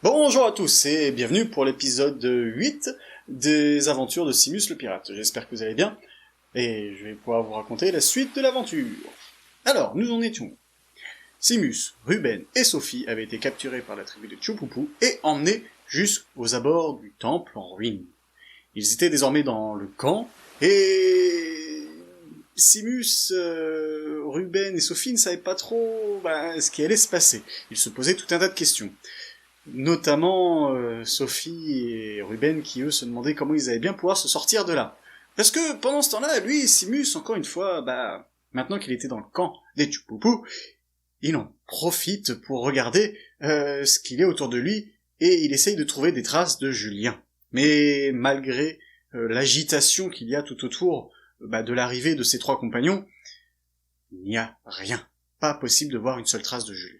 Bonjour à tous et bienvenue pour l'épisode 8 des aventures de Simus le pirate. J'espère que vous allez bien et je vais pouvoir vous raconter la suite de l'aventure. Alors, nous en étions. Simus, Ruben et Sophie avaient été capturés par la tribu de Chupupu et emmenés jusqu'aux abords du temple en ruine. Ils étaient désormais dans le camp et Simus, Ruben et Sophie ne savaient pas trop ce qui allait se passer. Ils se posaient tout un tas de questions. Notamment Sophie et Ruben qui eux se demandaient comment ils allaient bien pouvoir se sortir de là. Parce que pendant ce temps-là, lui, Simus, encore une fois, maintenant qu'il était dans le camp des Chupupu, il en profite pour regarder ce qu'il y a autour de lui et il essaye de trouver des traces de Julien. Mais malgré l'agitation qu'il y a tout autour de l'arrivée de ses trois compagnons, il n'y a rien. Pas possible de voir une seule trace de Julien.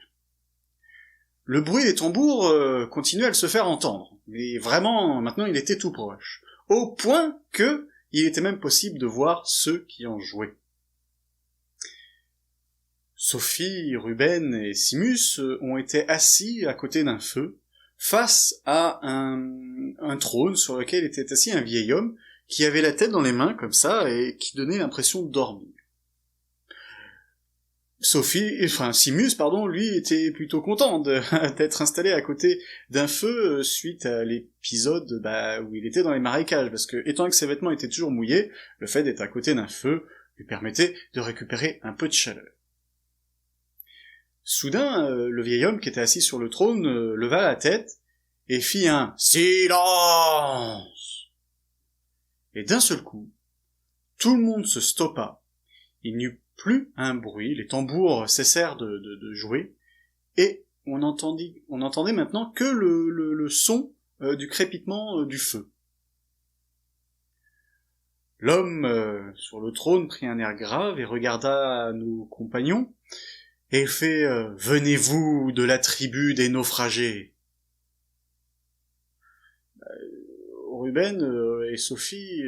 Le bruit des tambours continuait à se faire entendre, mais vraiment, maintenant il était tout proche, au point que il était même possible de voir ceux qui en jouaient. Sophie, Ruben et Simus ont été assis à côté d'un feu, face à un trône sur lequel était assis un vieil homme qui avait la tête dans les mains comme ça et qui donnait l'impression de dormir. Simus, lui, était plutôt content d'être installé à côté d'un feu suite à l'épisode où il était dans les marécages, parce que, étant que ses vêtements étaient toujours mouillés, le fait d'être à côté d'un feu lui permettait de récupérer un peu de chaleur. Soudain, le vieil homme qui était assis sur le trône leva la tête et fit un « Silence !» Et d'un seul coup, tout le monde se stoppa. Il n'y eut plus un bruit, les tambours cessèrent de jouer, et on entendait maintenant que le son du crépitement du feu. L'homme sur le trône prit un air grave et regarda nos compagnons, et fait « Venez-vous de la tribu des naufragés ?» Ruben et Sophie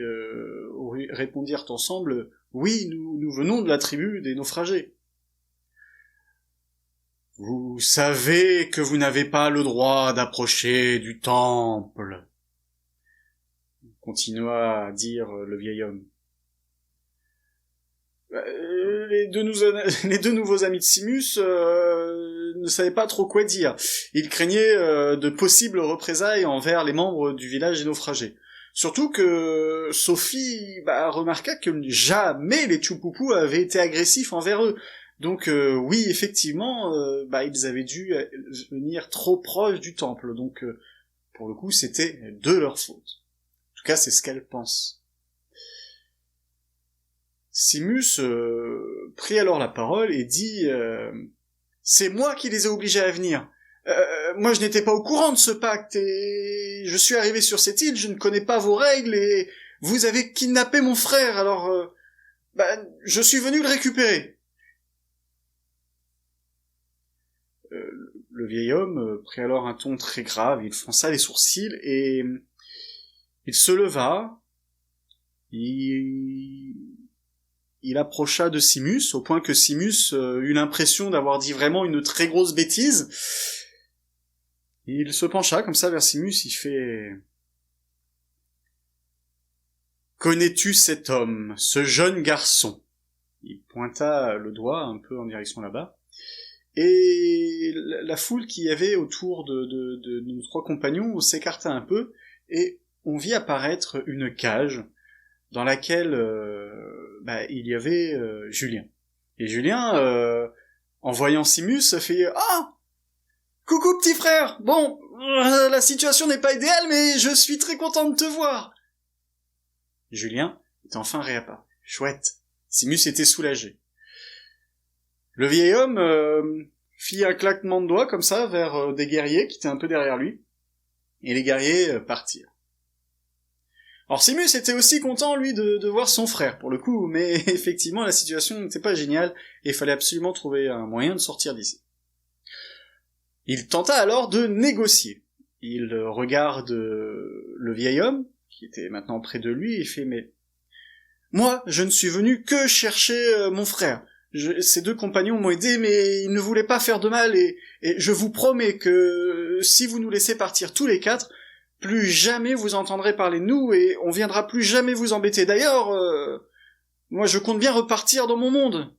répondirent ensemble « Oui, nous venons de la tribu des naufragés. »« Vous savez que vous n'avez pas le droit d'approcher du temple, » continua à dire le vieil homme. Les deux nouveaux amis de Simus ne savaient pas trop quoi dire. Ils craignaient de possibles représailles envers les membres du village des naufragés. Surtout que Sophie remarqua que jamais les Chupupu avaient été agressifs envers eux. Donc oui, effectivement, ils avaient dû venir trop proche du temple. Donc pour le coup, c'était de leur faute. En tout cas, c'est ce qu'elle pense. Simus prit alors la parole et dit « C'est moi qui les ai obligés à venir. Moi, je n'étais pas au courant de ce pacte et je suis arrivé sur cette île, je ne connais pas vos règles et vous avez kidnappé mon frère, alors je suis venu le récupérer. » Le vieil homme prit alors un ton très grave, il fronça les sourcils et il se leva, il approcha de Simus, au point que Simus eut l'impression d'avoir dit vraiment une très grosse bêtise. Il se pencha comme ça vers Simus, il fait « Connais-tu cet homme, ce jeune garçon ?» Il pointa le doigt un peu en direction là-bas. Et la foule qu'il y avait autour de nos trois compagnons s'écarta un peu, et on vit apparaître une cage dans laquelle il y avait Julien. Et Julien, en voyant Simus, fait « Ah, coucou petit frère. Bon, la situation n'est pas idéale, mais je suis très content de te voir. » Julien est enfin réapparu. Chouette. Simus était soulagé. Le vieil homme fit un claquement de doigts comme ça vers des guerriers qui étaient un peu derrière lui, et les guerriers partirent. Alors Simus était aussi content, lui, de voir son frère, pour le coup, mais effectivement, la situation n'était pas géniale, et il fallait absolument trouver un moyen de sortir d'ici. Il tenta alors de négocier. Il regarde le vieil homme, qui était maintenant près de lui, et fait « Mais moi, je ne suis venu que chercher mon frère. Ces deux compagnons m'ont aidé, mais ils ne voulaient pas faire de mal, et je vous promets que si vous nous laissez partir tous les quatre, plus jamais vous entendrez parler de nous, et on viendra plus jamais vous embêter. D'ailleurs, moi je compte bien repartir dans mon monde.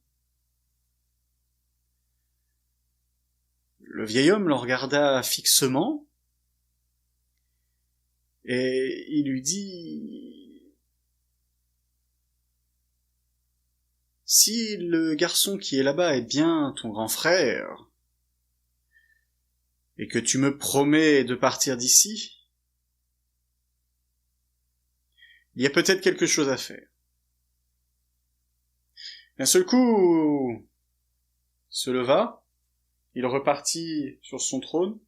Le vieil homme le regarda fixement, et il lui dit: si le garçon qui est là-bas est bien ton grand frère, et que tu me promets de partir d'ici, il y a peut-être quelque chose à faire. D'un seul coup, il se leva, il repartit sur son trône,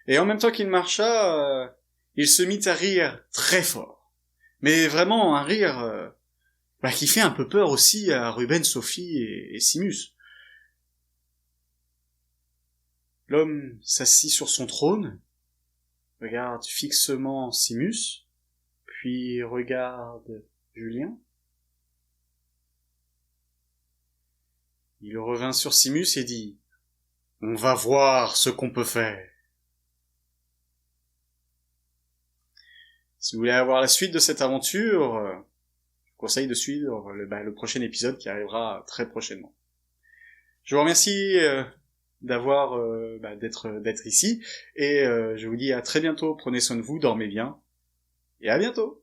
et en même temps qu'il marcha, il se mit à rire très fort. Mais vraiment un rire qui fait un peu peur aussi à Ruben, Sophie et Simus. L'homme s'assit sur son trône, regarde fixement Simus, puis regarde Julien. Il revint sur Simus et dit: on va voir ce qu'on peut faire. Si vous voulez avoir la suite de cette aventure, je vous conseille de suivre le prochain épisode qui arrivera très prochainement. Je vous remercie d'être ici, et je vous dis à très bientôt. Prenez soin de vous, dormez bien, et à bientôt.